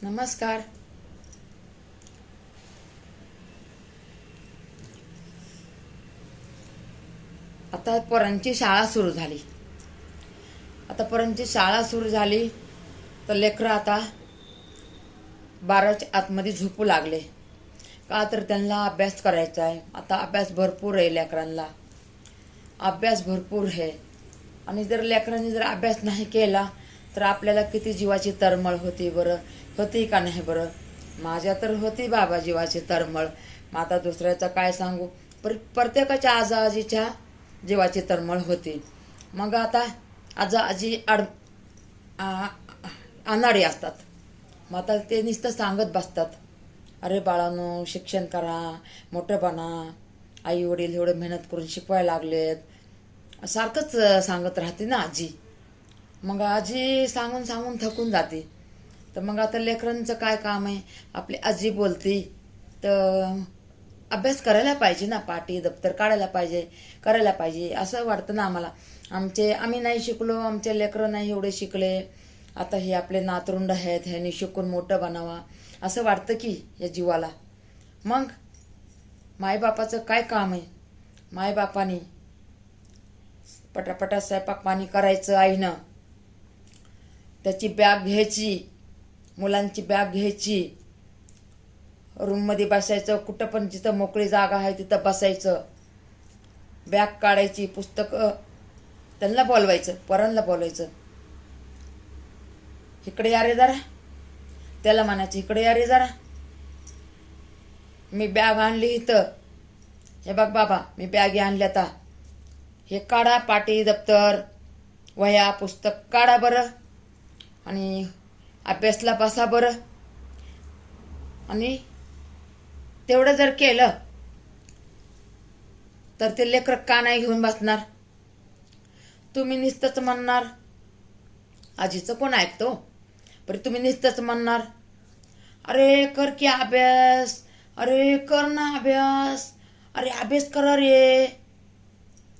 नमस्कार. आता पोरांची शाळा सुरू झाली. तर लेकरं आता 12च्या आतमध्ये झोपू लागले. का तर त्यांना अभ्यास करायचा आहे. आता अभ्यास भरपूर आहे लेकरांना. अभ्यास भरपूर आहे आणि जर लेकरांनी जर अभ्यास नाही केला तर आपल्याला किती जीवाची तळमळ होती बरं. होती का नाही बरं. माझ्या तर होती बाबा जीवाची तळमळ. मग आता दुसऱ्याचं काय सांगू. प्रत्येकाच्या आजीच्या जीवाची तळमळ होती. मग आता आजी अनाडी असतात. मग आता ते नुसतं सांगत बसतात, अरे बाळांनो शिक्षण करा, मोठं बना, आई वडील एवढं मेहनत करून शिकवायला लागलेत, सारखंच सांगत राहते ना आजी. मग आजी सांगून सांगून थकून जाते. तर मग आता लेकरांचं काय काम आहे. आपली आजी बोलती तर अभ्यास करायला पाहिजे ना, पाटी दप्तर काढायला पाहिजे, करायला पाहिजे असं वाटतं ना आम्हाला. आम्ही नाही शिकलो, आमचे लेकरं नाही एवढे शिकले, आता हे आपले नातरुंड आहेत, ह्यांनी शिकून मोठं बनावा असं वाटतं की या जीवाला. मग मायबापाचं काय काम आहे. मायबापानी पटापटा स्वयंपाक पाणी करायचं आईनं, त्याची बॅग घ्यायची, मुलांची बॅग घ्यायची, रूममध्ये बसायचं, कुठं पण जिथं मोकळी जागा आहे तिथं बसायचं, बॅग काढायची, पुस्तकं त्यांना बोलवायचं, पोरांना बोलवायचं, इकडे या रे जरा, त्याला म्हणायचं इकडे या रे जरा, मी बॅग आणली इथं, हे बघ बाबा मी बॅगी आणल्या, आता हे काढा, पाटी दप्तर वह्या पुस्तक काढा बरं आणि अभ्यासला बसा बरं. आणि तेवढं जर केलं तर ते लेकरं का नाही घेऊन बसणार. तुम्ही नुसतंच म्हणणार, आजीचं कोण ऐकतो. पण तुम्ही नुसतंच म्हणणार, अरे कर की अभ्यास, अरे कर ना अभ्यास, अरे अभ्यास करा रे.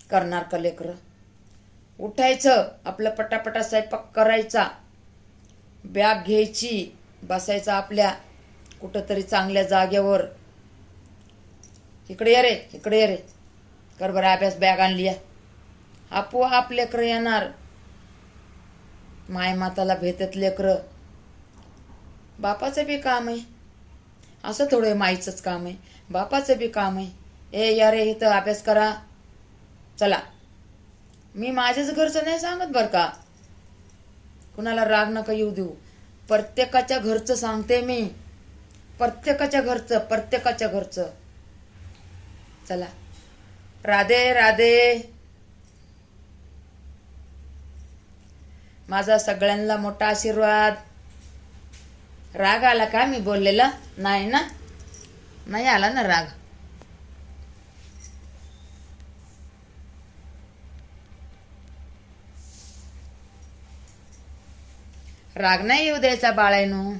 करणार का लेकरं. उठायचं, आपलं पटापटा स्वयंपाक करायचा, बॅग घ्यायची, बसायचं आपल्या कुठंतरी चांगल्या जागेवर, इकडे ये रे, इकडे ये रे, कर बरं अभ्यास, बॅग आणली या. आपोआप लेकरं येणार. माय माताला भेटत लेकरं. बापाचं बी काम आहे, असं थोडं माईचंच काम आहे, बापाचं बी काम आहे. ए या रे इथं अभ्यास करा, चला. मी माझ्याच घरचं नाही सांगत बरं का, कुणाला राग नका येऊ देऊ. प्रत्येकाच्या घरचं सांगते मी, प्रत्येकाच्या घरचं. चला, राधे राधे. माझा सगळ्यांना मोठा आशीर्वाद. राग आला का मी बोललेला. नाही ना, नाही आला ना राग. राग नाही येऊ द्यायचा बाळांनो.